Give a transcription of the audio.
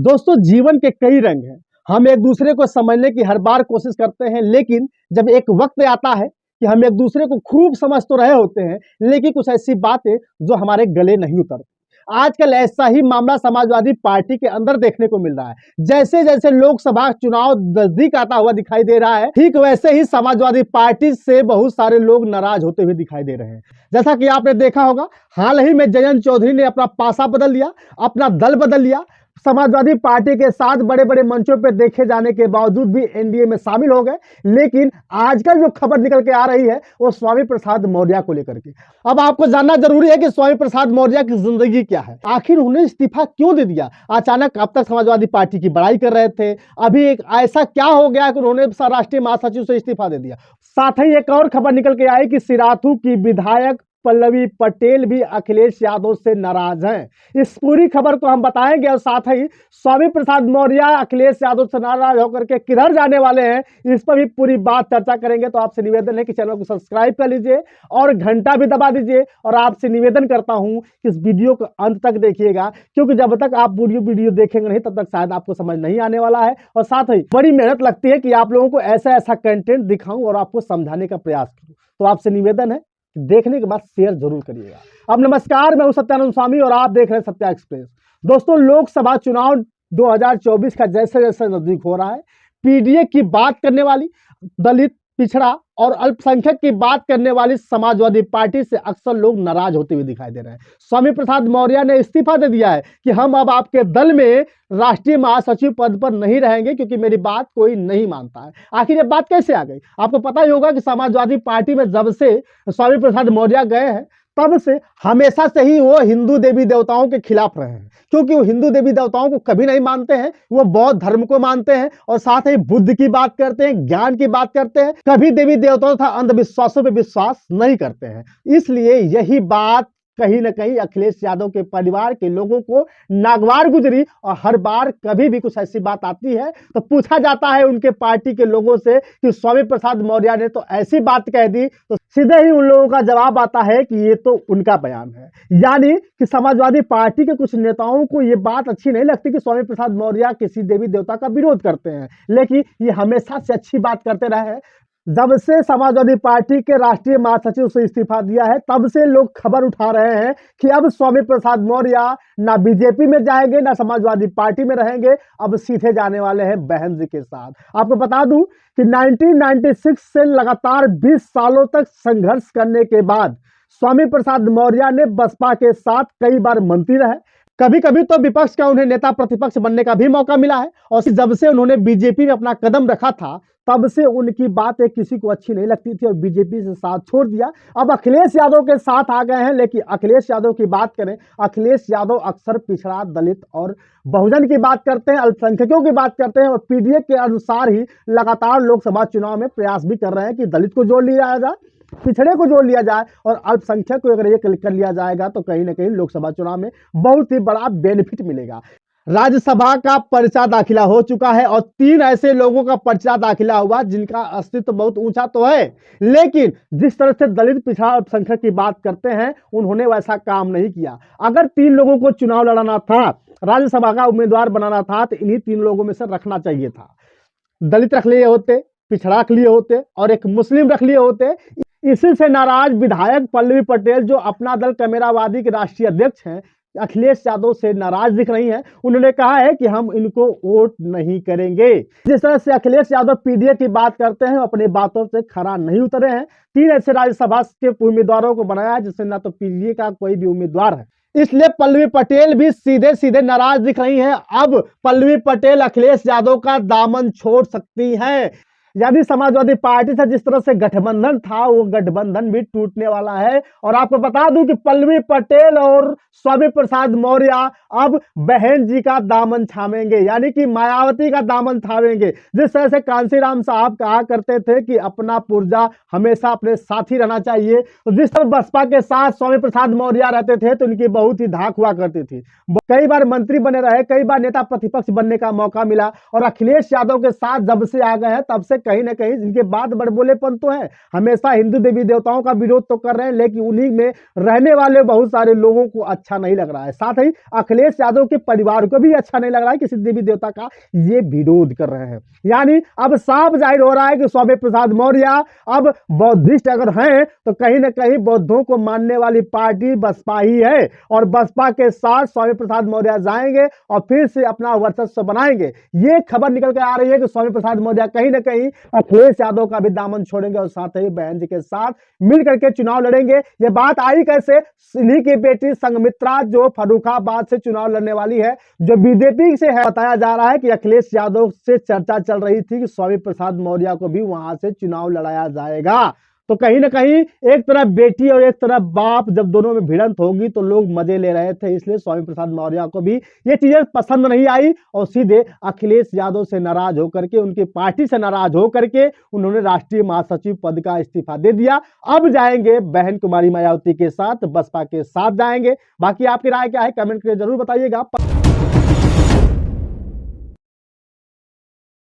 दोस्तों, जीवन के कई रंग हैं। हम एक दूसरे को समझने की हर बार कोशिश करते हैं, लेकिन जब एक वक्त आता है कि हम एक दूसरे को खूब समझ तो रहे होते हैं, लेकिन कुछ ऐसी बातें जो हमारे गले नहीं उतरती। आजकल ऐसा ही मामला समाजवादी पार्टी के अंदर देखने को मिल रहा है। जैसे जैसे लोकसभा चुनाव नजदीक आता हुआ दिखाई दे रहा है, ठीक वैसे ही समाजवादी पार्टी से बहुत सारे लोग नाराज होते हुए दिखाई दे रहे हैं। जैसा कि आपने देखा होगा, हाल ही में जयंत चौधरी ने अपना पासा बदल लिया, अपना दल बदल लिया। समाजवादी पार्टी के साथ बड़े बड़े मंचों पर देखे जाने के बावजूद भी एनडीए में शामिल हो गए। लेकिन आजकल जो खबर निकल के आ रही है वो स्वामी प्रसाद मौर्य को लेकर के। अब आपको जानना जरूरी है कि स्वामी प्रसाद मौर्य की जिंदगी क्या है, आखिर उन्हें इस्तीफा क्यों दे दिया। अचानक अब तक समाजवादी पार्टी की बड़ाई कर रहे थे, अभी एक ऐसा क्या हो गया कि उन्होंने राष्ट्रीय महासचिव से इस्तीफा दे दिया। साथ ही एक और खबर निकल के आई कि सिराथू की विधायक पल्लवी पटेल भी अखिलेश यादव से नाराज हैं। इस पूरी खबर को हम बताएंगे और साथ ही स्वामी प्रसाद मौर्य अखिलेश यादव से नाराज होकर के किधर जाने वाले हैं, इस पर भी पूरी बात चर्चा करेंगे। तो आपसे निवेदन है कि चैनल को सब्सक्राइब कर लीजिए और घंटा भी दबा दीजिए। और आपसे निवेदन करता हूं कि इस वीडियो को अंत तक देखिएगा, क्योंकि जब तक आप वीडियो देखेंगे नहीं तब तक शायद आपको समझ नहीं आने वाला है। और साथ ही बड़ी मेहनत लगती है कि आप लोगों को ऐसा ऐसा कंटेंट दिखाऊं और आपको समझाने का प्रयास करूं। तो आपसे निवेदन है, देखने के बाद शेयर जरूर करिएगा। अब नमस्कार, मैं हूं सत्यानंद स्वामी और आप देख रहे हैं सत्या एक्सप्रेस। दोस्तों, लोकसभा चुनाव 2024 का जैसे जैसे नजदीक हो रहा है, पीडीए की बात करने वाली, दलित, पिछड़ा और अल्पसंख्यक की बात करने वाली समाजवादी पार्टी से अक्सर लोग नाराज होते हुए दिखाई दे रहे हैं। स्वामी प्रसाद मौर्य ने इस्तीफा दे दिया है कि हम अब आपके दल में राष्ट्रीय महासचिव पद पर नहीं रहेंगे, क्योंकि मेरी बात कोई नहीं मानता है। आखिर ये बात कैसे आ गई? आपको पता ही होगा कि समाजवादी पार्टी में जब से स्वामी प्रसाद मौर्य गए हैं, तब से हमेशा से ही वो हिंदू देवी देवताओं के खिलाफ रहे हैं, क्योंकि वो हिंदू देवी देवताओं को कभी नहीं मानते हैं। वो बौद्ध धर्म को मानते हैं और साथ ही बुद्ध की बात करते हैं, ज्ञान की बात करते हैं, कभी देवी देवताओं तथा अंधविश्वासों पर विश्वास नहीं करते हैं। इसलिए यही बात कहीं ना कहीं अखिलेश यादव के परिवार के लोगों को नागवार गुजरी। और हर बार कभी भी कुछ ऐसी बात आती है तो पूछा जाता है उनके पार्टी के लोगों से कि स्वामी प्रसाद मौर्य ने तो ऐसी बात कह दी, तो सीधे ही उन लोगों का जवाब आता है कि ये तो उनका बयान है। यानी कि समाजवादी पार्टी के कुछ नेताओं को ये बात अच्छी नहीं लगती कि स्वामी प्रसाद मौर्य किसी देवी देवता का विरोध करते हैं, लेकिन ये हमेशा से अच्छी बात करते रहे हैं। जब से समाजवादी पार्टी के राष्ट्रीय महासचिव से इस्तीफा दिया है, तब से लोग खबर उठा रहे हैं कि अब स्वामी प्रसाद मौर्य ना बीजेपी में जाएंगे, ना समाजवादी पार्टी में रहेंगे, अब सीधे जाने वाले हैं बहन जी के साथ। आपको बता दूं कि 1996 से लगातार 20 सालों तक संघर्ष करने के बाद स्वामी प्रसाद मौर्य ने बसपा के साथ कई बार मंत्री रहे, कभी कभी तो विपक्ष का उन्हें नेता प्रतिपक्ष बनने का भी मौका मिला है। और जब से उन्होंने बीजेपी में अपना कदम रखा था, तब से उनकी बातें किसी को अच्छी नहीं लगती थी और बीजेपी से साथ छोड़ दिया। अब अखिलेश यादव के साथ आ गए हैं, लेकिन अखिलेश यादव की बात करें, अखिलेश यादव अक्सर पिछड़ा, दलित और बहुजन की बात करते हैं, अल्पसंख्यकों की बात करते हैं। और पीडीए के अनुसार ही लगातार लोकसभा चुनाव में प्रयास भी कर रहे हैं कि दलित को जोड़ लिया जाए, पिछड़े को जोड़ लिया जाए और अल्पसंख्यक को अगर ये कर लिया जाएगा तो कहीं ना कहीं लोकसभा चुनाव में बहुत ही बड़ा बेनिफिट मिलेगा। राज्यसभा का पर्चा दाखिला हो चुका है और 3 ऐसे लोगों का पर्चा दाखिला हुआ जिनका अस्तित्व बहुत ऊंचा तो है, लेकिन जिस तरह से दलित, पिछड़ा, अल्पसंख्यक की बात करते हैं, उन्होंने वैसा काम नहीं किया। अगर 3 लोगों को चुनाव लड़ाना था, राज्यसभा का उम्मीदवार बनाना था, तो इन्हीं 3 लोगों में से रखना चाहिए था। दलित रख लिए होते, पिछड़ा रख लिए होते और एक मुस्लिम रख लिए होते। इसी से नाराज विधायक पल्लवी पटेल, जो अपना दल कमेरावादी के राष्ट्रीय अध्यक्ष हैं, अखिलेश यादव से नाराज दिख रही हैं। उन्होंने कहा है कि हम इनको वोट नहीं करेंगे। जिस तरह से अखिलेश यादव पीडीए की बात करते हैं, अपनी बातों से खरा नहीं उतरे हैं। 3 ऐसे राज्यसभा के उम्मीदवारों को बनाया है जिससे ना तो पीडीए का कोई भी उम्मीदवार है, इसलिए पल्लवी पटेल भी सीधे सीधे नाराज दिख रही हैं। अब पल्लवी पटेल अखिलेश यादव का दामन छोड़ सकती हैं। यदि समाजवादी पार्टी से जिस तरह से गठबंधन था, वो गठबंधन भी टूटने वाला है। और आपको बता दूं कि पल्लवी पटेल और स्वामी प्रसाद मौर्य अब बहन जी का दामन थामेंगे, यानी कि मायावती का दामन थामेंगे। जिस तरह से कांसीराम साहब कहा करते थे कि अपना पुर्जा हमेशा अपने साथ ही रहना चाहिए, तो जिस तरह बसपा के साथ स्वामी प्रसाद मौर्य रहते थे तो उनकी बहुत ही धाक हुआ करती थी। कई बार मंत्री बने रहे, कई बार नेता प्रतिपक्ष बनने का मौका मिला। और अखिलेश यादव के साथ जब से आ गए हैं, तब से कहीं ना कहीं इनके बात बड़बोलेपन तो है, हमेशा हिंदू देवी देवताओं का विरोध तो कर रहे हैं, लेकिन उन्हीं में रहने वाले बहुत सारे लोगों को अच्छा नहीं लग रहा है। साथ ही अखिलेश यादव के परिवार को भी अच्छा नहीं लग रहा है, किसी देवी देवता का ये विरोध कर रहे हैं। यानी अब साफ जाहिर हो रहा है कि स्वामी प्रसाद मौर्य अब बौद्धिस्ट अगर हैं तो कहीं ना कहीं बौद्धों को मानने वाली पार्टी बसपा ही है, और बसपा के साथ स्वामी प्रसाद मौर्य जाएंगे और फिर से अपना वर्चस्व बनाएंगे। ये खबर निकल कर आ रही है कि स्वामी प्रसाद मौर्य कहीं ना कहीं अखिलेश यादव का भी दामन छोड़ेंगे और साथ ही बहन जी के साथ मिल करके चुनाव लड़ेंगे। ये बात आई कैसे, इन्हीं की बेटी संघमित्रा जो फर्रुखाबाद से चुनाव लड़ने वाली है, जो बीजेपी से है, बताया जा रहा है कि अखिलेश यादव से चर्चा चल रही थी कि स्वामी प्रसाद मौर्य को भी वहां से चुनाव लड़ाया जाएगा। तो कहीं ना कहीं एक तरफ बेटी और एक तरफ बाप, जब दोनों में भिड़ंत होगी तो लोग मजे ले रहे थे, इसलिए स्वामी प्रसाद मौर्य को भी ये चीजें पसंद नहीं आई और सीधे अखिलेश यादव से नाराज होकर के, उनकी पार्टी से नाराज होकर के उन्होंने राष्ट्रीय महासचिव पद का इस्तीफा दे दिया। अब जाएंगे बहन कुमारी मायावती के साथ, बसपा के साथ जाएंगे। बाकी आपकी राय क्या है, कमेंट करके जरूर बताइएगा।